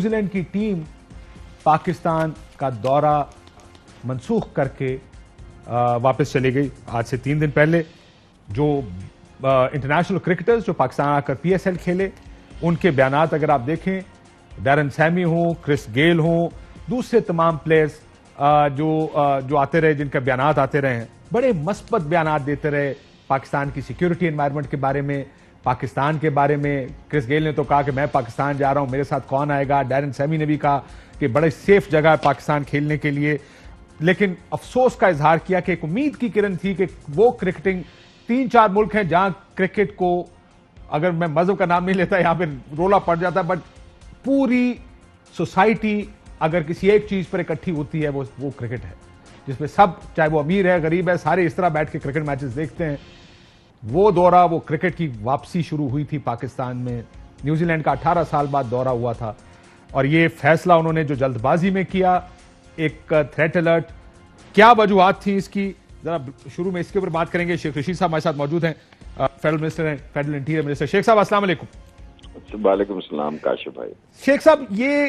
New Zealand کی team Pakistan کا دورہ منسوخ کر کے واپس چلی گئی آج سے 3 دن پہلے. جو انٹرنیشنل کرکٹرز جو پاکستان آ کر پی ایس ایل کھیلے ان کے بیانات اگر آپ دیکھیں, ڈیرن سیمی ہوں, کرس گیل ہوں, دوسرے تمام پلیئرز جو آتے رہے, جن کا بیانات آتے رہے ہیں, بڑے مثبت بیانات دیتے رہے پاکستان کی سیکیورٹی انوائرمنٹ کے بارے میں, پاکستان کے بارے میں. کرس گیل نے تو کہا کہ میں پاکستان جا رہا ہوں, میرے ساتھ کون آئے گا. ڈیرن سیمی نے بھی کہا کہ بڑے سیف جگہ ہے پاکستان کھیلنے کے لیے, لیکن افسوس کا اظہار کیا کہ ایک امید کی کرن تھی کہ وہ کرکٹنگ 3-4 ملک ہیں جہاں کرکٹ کو, اگر میں مذہب کا نام نہیں لیتا یہاں پہ رولا پڑ جاتا, بٹ پوری سوسائٹی اگر کسی ایک چیز پر اکٹھی ہوتی ہے وہ کرکٹ ہے, جس میں سب, چاہے وہ امیر ہے غریب ہے, سارے اس طرح بیٹھ کے کرکٹ میچز دیکھتے ہیں. وہ دورہ, وہ کرکٹ کی واپسی شروع ہوئی تھی پاکستان میں. نیوزی لینڈ کا 18 سال بعد دورہ ہوا تھا, اور یہ فیصلہ انہوں نے جو جلد بازی میں کیا, ایک تھریٹ الرٹ, کیا وجوہات تھیں اس کی, ذرا شروع میں اس کے اوپر بات کریں گے. شیخ رشید صاحب ہمارے ساتھ موجود ہیں, فیڈرل منسٹر ہیں, فیڈرل انٹیریئر منسٹر. شیخ صاحب السلام علیکم. وعلیکم السلام کاشف بھائی. شیخ صاحب, یہ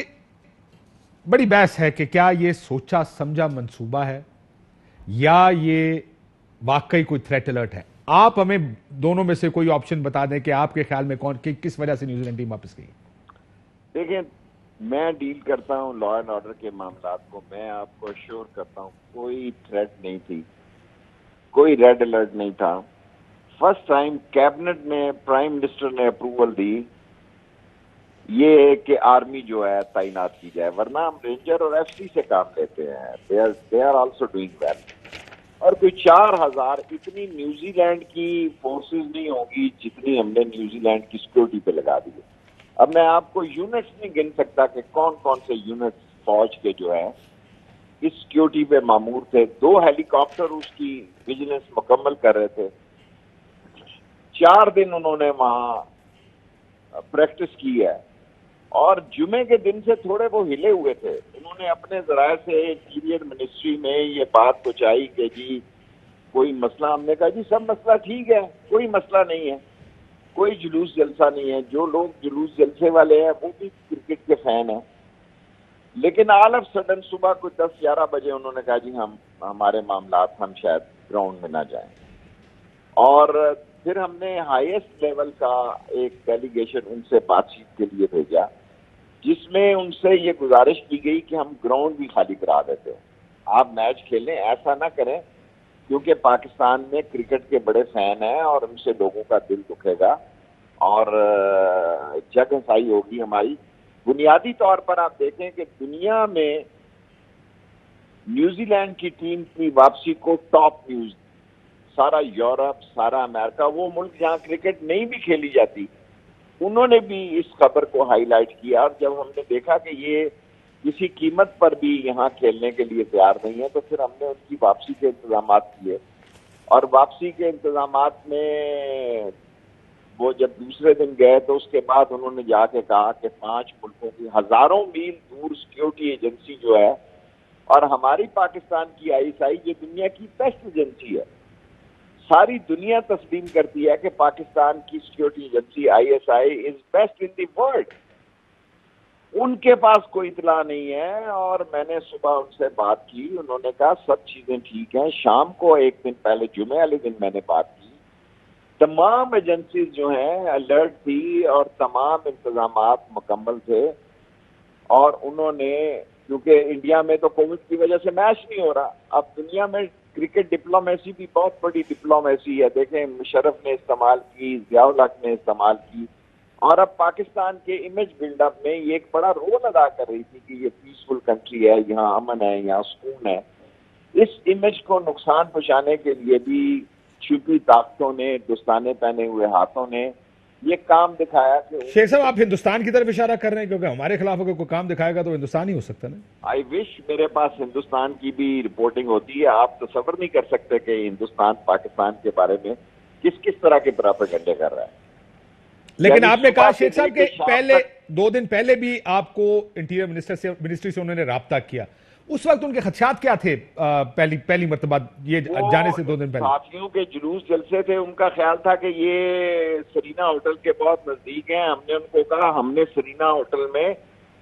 بڑی بحث ہے کہ کیا یہ سوچا سمجھا منصوبہ ہے یا یہ واقعی کوئی تھریٹ الرٹ ہے. آپ ہمیں دونوں میں سے کوئی آپشن بتا دیں کہ آپ کے خیال میں کس وجہ سے نیوزی لینڈ ٹیم واپس گئی. دیکھیں, میں ڈیل کرتا ہوں لا اینڈ آرڈر کے معاملات کو. میں آپ کو اشور کرتا ہوں کوئی تھریٹ نہیں تھی, کوئی ریڈ الرٹ نہیں تھا. فرسٹ ٹائم کیبنٹ نے, پرائم منسٹر نے اپروول دی یہ کہ آرمی جو ہے تعینات کی جائے, ورنہ ہم رینجر اور ایف سی سے کام لیتے ہیں. They are also doing well. اور کوئی 4000 اتنی نیوزی لینڈ کی فورسز نہیں ہوگی جتنی ہم نے نیوزی لینڈ کی سیکورٹی پہ لگا دی. اب میں آپ کو یونٹس نہیں گن سکتا کہ کون کون سے یونٹس فوج کے جو ہے اس سیکورٹی پہ مامور تھے. 2 ہیلی کاپٹر اس کی ویجیلنس مکمل کر رہے تھے. 4 دن انہوں نے وہاں پریکٹس کی ہے, اور جمعے کے دن سے تھوڑے وہ ہلے ہوئے تھے. انہوں نے اپنے ذرائع سے انٹیریئر منسٹری میں یہ بات پہنچائی کہ جی کوئی مسئلہ, ہم نے کہا جی سب مسئلہ ٹھیک ہے, کوئی مسئلہ نہیں ہے, کوئی جلوس جلسہ نہیں ہے. جو لوگ جلوس جلسے والے ہیں وہ بھی کرکٹ کے فین ہیں. لیکن آل آف سڈن صبح کوئی 10-11 بجے انہوں نے کہا جی ہمارے معاملات, ہم شاید گراؤنڈ میں نہ جائیں. اور پھر ہم نے ہائیسٹ لیول کا ایک ڈیلیگیشن ان سے بات چیت کے لیے بھیجا, جس میں ان سے یہ گزارش کی گئی کہ ہم گراؤنڈ بھی خالی کرا دیتے ہیں, آپ میچ کھیلیں, ایسا نہ کریں, کیونکہ پاکستان میں کرکٹ کے بڑے فین ہیں اور ان سے لوگوں کا دل دکھے گا اور جگ ہنسائی ہوگی ہماری. بنیادی طور پر آپ دیکھیں کہ دنیا میں نیوزی لینڈ کی ٹیم کی واپسی کو ٹاپ نیوز, سارا یورپ, سارا امریکہ, وہ ملک جہاں کرکٹ نہیں بھی کھیلی جاتی, انہوں نے بھی اس خبر کو ہائی لائٹ کیا. اور جب ہم نے دیکھا کہ یہ کسی قیمت پر بھی یہاں کھیلنے کے لیے تیار نہیں ہے, تو پھر ہم نے ان کی واپسی کے انتظامات کیے. اور واپسی کے انتظامات میں وہ جب دوسرے دن گئے تو اس کے بعد انہوں نے جا کے کہا کہ 5 ملکوں کی ہزاروں میل دور سیکیورٹی ایجنسی جو ہے, اور ہماری پاکستان کی ISI یہ دنیا کی بیسٹ ایجنسی ہے, ساری دنیا تسلیم کرتی ہے کہ پاکستان کی security agency ISI is best in the world. ان کے پاس کوئی اطلاع نہیں ہے. اور میں نے صبح ان سے بات کی, انہوں نے کہا سب چیزیں ٹھیک ہیں. شام کو ایک دن پہلے جمعے والے دن میں نے بات کی, تمام ایجنسیز جو ہیں الرٹ تھی اور تمام انتظامات مکمل تھے. اور انہوں نے, کیونکہ انڈیا میں تو کووڈ کی وجہ سے میچ نہیں ہو رہا, اب دنیا میں کرکٹ ڈپلومیسی بھی بہت بڑی ڈپلومیسی ہے. دیکھیں مشرف نے استعمال کی, ضیاء الحق نے استعمال کی, اور اب پاکستان کے امیج بلڈ اپ میں یہ ایک بڑا رول ادا کر رہی تھی کہ یہ پیسفل کنٹری ہے, یہاں امن ہے, یہاں سکون ہے. اس امیج کو نقصان پہنچانے کے لیے بھی چھپی طاقتوں نے, دستانے پہنے ہوئے ہاتھوں نے یہ کام دکھایا کہ شیخ صاحب آپ ہندوستان کی طرف اشارہ کر رہے ہیں, کیونکہ ہمارے خلاف اگر کوئی کام دکھائے گا تو ہندوستان ہی ہو سکتا نا. آئی وش میرے پاس ہندوستان کی بھی رپورٹنگ ہوتی ہے. آپ تصور نہیں کر سکتے کہ ہندوستان پاکستان کے بارے میں کس طرح کے پراپیگنڈے کر رہا ہے. لیکن آپ نے کہا شیخ صاحب کہ پہلے 2 دن پہلے بھی آپ کو انٹیریئر منسٹری سے انہوں نے رابطہ کیا, اس وقت ان کے خدشات کیا تھے پہلی مرتبہ یہ جانے سے 2 دن پہلے؟ ساتھیوں کے جلوس جلسے تھے, ان کا خیال تھا کہ یہ سرینا ہوٹل کے بہت نزدیک ہیں. ہم نے ان کو کہا ہم نے سرینا ہوٹل میں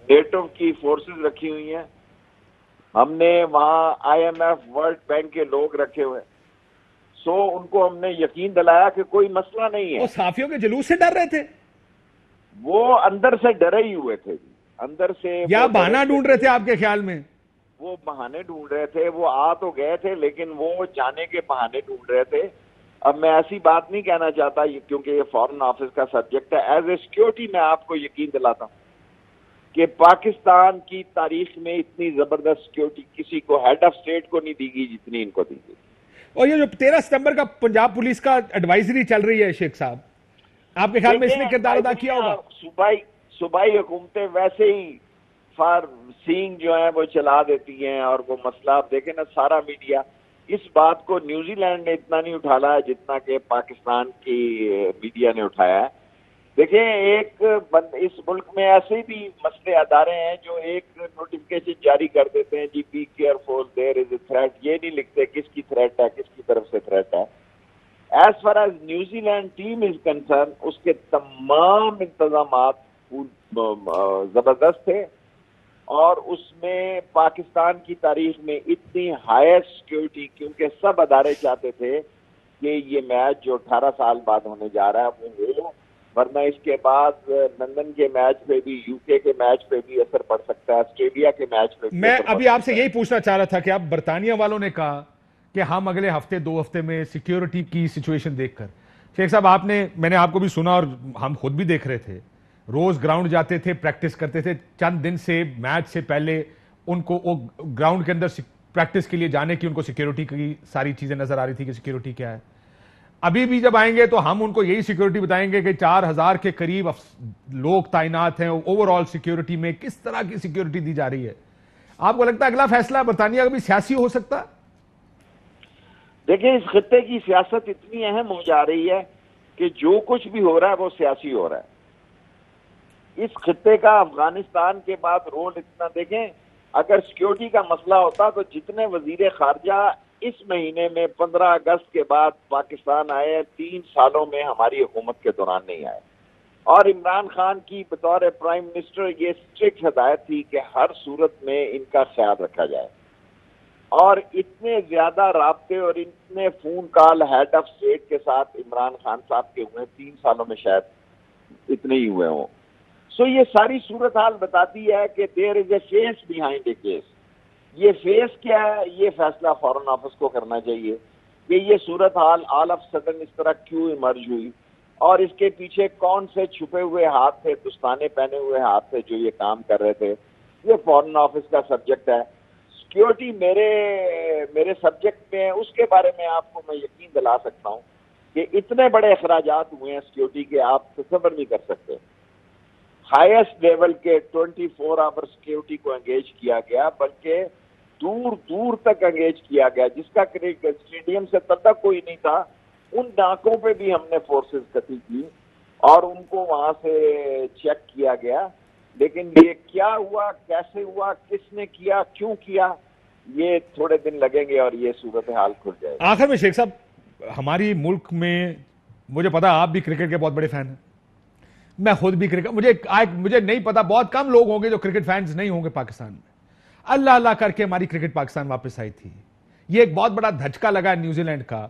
نیٹو کی فورسز رکھی ہوئی ہیں, ہم نے وہاں IMF ورلڈ بینک کے لوگ رکھے ہوئے ہیں. سو ان کو ہم نے یقین دلایا کہ کوئی مسئلہ نہیں ہے. وہ صحافیوں کے جلوس سے ڈر رہے تھے, وہ اندر سے ڈرے ہی ہوئے تھے, اندر سے یا بہانہ ڈھونڈ رہے تھے آپ کے خیال میں؟ وہ بہانے ڈھونڈ رہے تھے. وہ آ تو گئے تھے لیکن وہ جانے کے بہانے ڈھونڈ رہے تھے. اب میں ایسی بات نہیں کہنا چاہتا کیونکہ یہ فارن آفس کا سبجیکٹ ہے. ایز اے سیکیورٹی میں آپ کو یقین دلاتا ہوں کہ پاکستان کی تاریخ میں اتنی زبردست سیکیورٹی کسی کو ہیڈ آف اسٹیٹ کو نہیں دی گئی جتنی ان کو دی گئی. اور یہ جو 13 ستمبر کا پنجاب پولیس کا ایڈوائزری چل رہی ہے شیخ صاحب, آپ کے خیال میں اس نے کردار ادا کیا ہوگا؟ صوبائی حکومتیں ویسے ہی فار سینگ جو ہیں وہ چلا دیتی ہیں, اور وہ مسئلہ آپ دیکھیں نا, سارا میڈیا اس بات کو نیوزی لینڈ نے اتنا نہیں اٹھایا جتنا کہ پاکستان کی میڈیا نے اٹھایا ہے. دیکھیں ایک اس ملک میں ایسے بھی مسئلے ادارے ہیں جو ایک نوٹیفکیشن جاری کر دیتے ہیں, جی be careful there is a threat, یہ نہیں لکھتے کس کی تھریٹ ہے, کس کی طرف سے تھریٹ ہے. As far as New Zealand team is concern, اس کے تمام انتظامات زبردست تھے, اور اس میں پاکستان کی تاریخ میں اتنی ہائیسٹ سیکیورٹی, کیونکہ سب ادارے چاہتے تھے کہ یہ میچ جو 18 سال بعد ہونے جا رہا ہے وہ ہو, ورنہ اس کے بعد لندن کے میچ پہ بھی, UK کے میچ پہ بھی اثر پڑ سکتا ہے, آسٹریلیا کے میچ پہ بھی. میں ابھی آپ سے یہی پوچھنا چاہ رہا تھا کہ اب برطانیہ والوں نے کہا کہ ہم اگلے ہفتے 2 ہفتے میں سیکیورٹی کی سچویشن دیکھ کر, شیخ صاحب میں نے آپ کو بھی سنا اور ہم خود بھی دیکھ رہے تھے, روز گراؤنڈ جاتے تھے, پریکٹس کرتے تھے. چند دن سے میچ سے پہلے ان کو گراؤنڈ کے اندر پریکٹس کے لیے جانے کی ان کو سیکیورٹی کی ساری چیزیں نظر آ رہی تھی کہ سیکیورٹی کیا ہے. ابھی بھی جب آئیں گے تو ہم ان کو یہی سیکیورٹی بتائیں گے کہ 4000 کے قریب لوگ تعینات ہیں. اوور آل سیکیورٹی میں کس طرح کی سیکیورٹی دی جا رہی ہے؟ آپ کو لگتا ہے اگلا فیصلہ برطانیہ کا بھی سیاسی ہو سکتا ہے؟ دیکھیں اس خطے کی سیاست اتنی اہم ہو جا رہی ہے کہ جو کچھ بھی ہو رہا ہے وہ سیاسی ہو رہا ہے. اس خطے کا افغانستان کے بعد رول اتنا, دیکھیں اگر سیکیورٹی کا مسئلہ ہوتا تو جتنے وزیر خارجہ اس مہینے میں 15 اگست کے بعد پاکستان آئے 3 سالوں میں ہماری حکومت کے دوران نہیں آئے. اور عمران خان کی بطور پرائم منسٹر یہ اسٹرکٹ ہدایت تھی کہ ہر صورت میں ان کا خیال رکھا جائے. اور اتنے زیادہ رابطے اور اتنے phone call head of state کے ساتھ عمران خان صاحب کے ہوئے 3 سالوں میں شاید اتنے ہی ہوئے ہوں. سو یہ ساری صورتحال بتاتی ہے کہ دیر is a face behind a case. یہ فیس کیا ہے, یہ فیصلہ فارن آفس کو کرنا چاہیے کہ یہ صورتحال آل آف سڈن اس طرح کیوں ایمرج ہوئی, اور اس کے پیچھے کون سے چھپے ہوئے ہاتھ تھے, دستانے پہنے ہوئے ہاتھ تھے جو یہ کام کر رہے تھے. یہ فارن آفس کا سبجیکٹ ہے. سیکیورٹی میرے سبجیکٹ میں ہے, اس کے بارے میں آپ کو میں یقین دلا سکتا ہوں کہ اتنے بڑے اخراجات ہوئے ہیں سیکیورٹی کے, آپ تصور نہیں کر سکتے. ہائیسٹ لیول کے 24 آور سیکیورٹی کو انگیج کیا گیا, بلکہ دور دور تک انگیج کیا گیا, جس کا اسٹیڈیم سے تک کوئی نہیں تھا. ان ناکوں پہ بھی ہم نے فورسز کٹھی کی اور ان کو وہاں سے چیک کیا گیا. لیکن یہ کیا ہوا, کیسے ہوا, کس نے کیا, کیوں کیا, یہ تھوڑے دن لگیں گے اور یہ صورتحال کھل جائے گی. آخر میں شیخ صاحب, ہماری ملک میں مجھے پتا آپ بھی کرکٹ کے بہت بڑے فین ہیں, میں خود بھی کرکٹ, مجھے نہیں پتا, بہت کم لوگ ہوں گے جو کرکٹ فینز نہیں ہوں گے پاکستان میں. اللہ اللہ کر کے ہماری کرکٹ پاکستان واپس آئی تھی. یہ ایک بہت بڑا دھچکا لگا نیوزی لینڈ کا.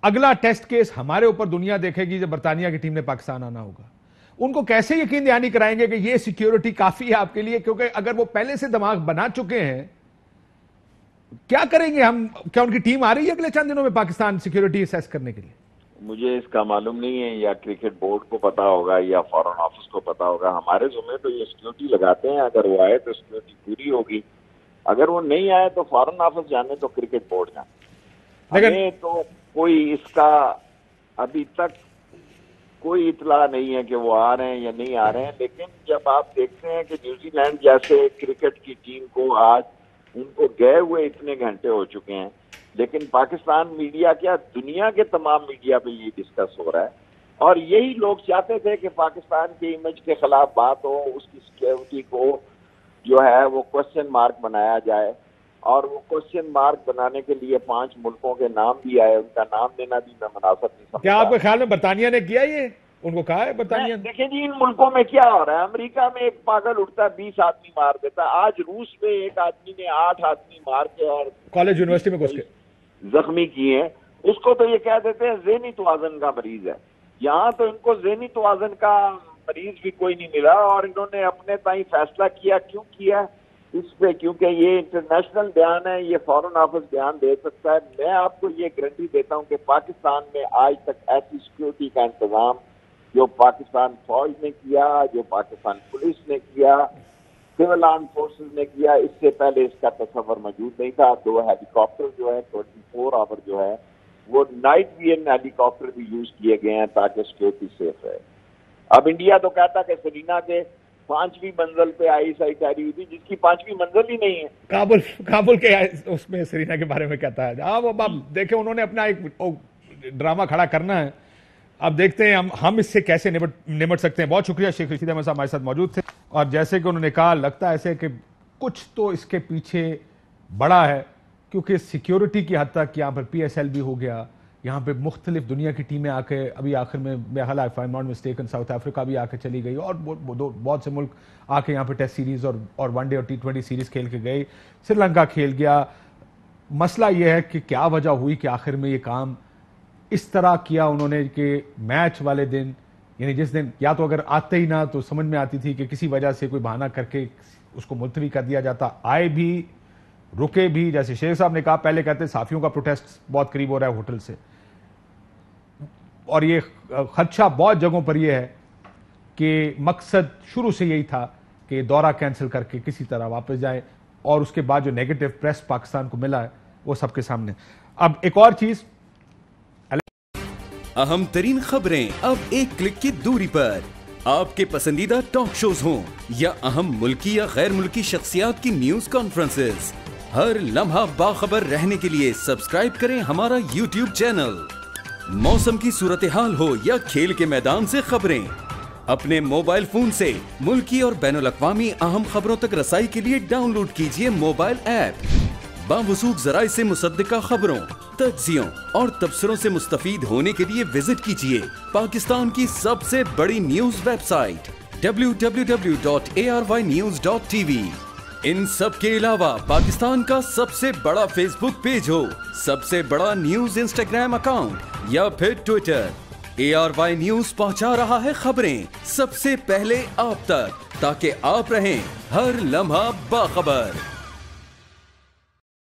اگلا ٹیسٹ کیس ہمارے اوپر دنیا دیکھے گی جب برطانیہ کی ٹیم نے پاکستان آنا ہوگا. ان کو کیسے یقین دہانی کرائیں گے کہ یہ سیکیورٹی کافی ہے آپ کے لیے, کیونکہ اگر وہ پہلے سے دماغ بنا چکے ہیں, کیا کریں گے ہم؟ کیا ان کی ٹیم آ رہی ہے اگلے چند دنوں میں پاکستان سیکیورٹی اسیس کرنے کے لیے؟ مجھے اس کا معلوم نہیں ہے, یا کرکٹ بورڈ کو پتا ہوگا یا فارن آفس کو پتا ہوگا. ہمارے ذمہ تو یہ سیکیورٹی لگاتے ہیں, اگر وہ آئے تو سیکیورٹی پوری ہوگی, اگر وہ نہیں آئے تو فارن آفس جانے تو کرکٹ بورڈ جانے. ہمیں تو کوئی اس کا ابھی تک کوئی اطلاع نہیں ہے کہ وہ آ رہے ہیں یا نہیں آ رہے ہیں. لیکن جب آپ دیکھتے ہیں کہ نیوزی لینڈ جیسے کرکٹ کی ٹیم کو آج ان کو گئے ہوئے اتنے گھنٹے ہو چکے ہیں, لیکن پاکستان میڈیا کیا دنیا کے تمام میڈیا پہ یہ ڈسکس ہو رہا ہے, اور یہی لوگ چاہتے تھے کہ پاکستان کے امیج کے خلاف بات ہو, اس کی سیکیورٹی کو جو ہے وہ کوسچن مارک بنایا جائے. اور وہ کوسچن مارک بنانے کے لیے 5 ملکوں کے نام بھی آئے, ان کا نام لینا بھی میں مناسب نہیں سمجھتا. کیا آپ کے خیال میں برطانیہ نے کیا یہ ان کو کہا ہے برطانیہ؟ دیکھیں جی ان ملکوں میں کیا ہو رہا ہے، امریکہ میں ایک پاگل اٹھتا ہے 20 آدمی مار دیتا ہے، آج روس میں ایک آدمی نے 8 آدمی مار کے اور کالج یونیورسٹی میں گھس کے زخمی کیے ہیں، اس کو تو یہ کہہ دیتے ہیں ذہنی توازن کا مریض ہے۔ یہاں تو ان کو ذہنی توازن کا مریض بھی کوئی نہیں ملا، اور انہوں نے اپنے تائیں فیصلہ کیا، کیوں کیا اس پہ؟ کیونکہ یہ انٹرنیشنل بیان ہے، یہ فارن آفس بیان دے سکتا ہے۔ میں آپ کو یہ گارنٹی دیتا ہوں کہ پاکستان میں آج تک ایسی سیکورٹی کا انتظام جو پاکستان فوج نے کیا، جو پاکستان پولیس نے کیا، سول آرم فورسز نے کیا، اس سے پہلے اس کا تصور موجود نہیں تھا۔ 2 ہیلی کاپٹر جو ہے 24 آور جو ہے وہ نائٹ ویژن ہیلی کاپٹر بھی یوز کیے گئے ہیں تاکہ سیکورٹی سیف رہے۔ اب انڈیا تو کہتا کہ سرینا کے 5ویں منزل پہ ISI ٹھہری ہوئی تھی، جس کی 5ویں منزل ہی نہیں ہے۔ کابل کے اس میں سرینا کے بارے میں کہتا ہے۔ اب دیکھیں انہوں نے اپنا ایک ڈرامہ کھڑا کرنا ہے، اب دیکھتے ہیں ہم اس سے کیسے نمٹ سکتے ہیں۔ بہت شکریہ شیخ رشید احمد صاحب ہمارے ساتھ موجود تھے، اور جیسے کہ انہوں نے کہا لگتا ہے ایسے کہ کچھ تو اس کے پیچھے بڑا ہے، کیونکہ سیکیورٹی کی حد تک یہاں پر PSL بھی ہو گیا، یہاں پہ مختلف دنیا کی ٹیمیں آ کے ابھی آخر میں میرا خیال ہے if I'm not mistaken South Africa بھی آ کے چلی گئی، اور بہت سے ملک آ کے یہاں پہ ٹیسٹ سیریز اور ون ڈے اور T20 سیریز کھیل کے گئے، سری لنکا کھیل گیا۔ مسئلہ یہ ہے کہ کیا وجہ ہوئی کہ آخر میں یہ کام اس طرح کیا انہوں نے کہ میچ والے دن، یعنی جس دن یا تو اگر آتے ہی نہ تو سمجھ میں آتی تھی کہ کسی وجہ سے کوئی بہانہ کر کے اس کو ملتوی کر دیا جاتا، آئے بھی رکے بھی، جیسے شیخ صاحب نے کہا پہلے کہتے صحافیوں کا پروٹیسٹ بہت قریب ہو رہا ہے ہوٹل سے، اور یہ خدشہ بہت جگہوں پر یہ ہے کہ مقصد شروع سے یہی تھا کہ دورہ کینسل کر کے کسی طرح واپس جائے، اور اس کے بعد جو نیگیٹو پریس پاکستان کو ملا ہے وہ سب کے سامنے۔ اب ایک اور چیز، اہم ترین خبریں اب ایک کلک کی دوری پر، آپ کے پسندیدہ ٹاک شوز ہوں یا اہم ملکی یا غیر ملکی شخصیات کی نیوز کانفرنسز، ہر لمحہ باخبر رہنے کے لیے سبسکرائب کریں ہمارا YouTube چینل۔ موسم کی صورتحال ہو یا کھیل کے میدان سے خبریں، اپنے موبائل فون سے ملکی اور بین الاقوامی اہم خبروں تک رسائی کے لیے ڈاؤن لوڈ کیجیے موبائل ایپ۔ باوثوق ذرائع سے مصدقہ خبروں، تجزیوں اور تبصروں سے مستفید ہونے کے لیے وزٹ کیجیے پاکستان کی سب سے بڑی نیوز ویب سائٹ www.arYnews.tv۔ ان سب کے علاوہ پاکستان کا سب سے بڑا فیس بک پیج ہو، سب سے بڑا نیوز انسٹاگرام اکاؤنٹ یا پھر ٹویٹر، ARY نیوز پہنچا رہا ہے خبریں سب سے پہلے آپ تک، تاکہ آپ رہیں ہر لمحہ باخبر۔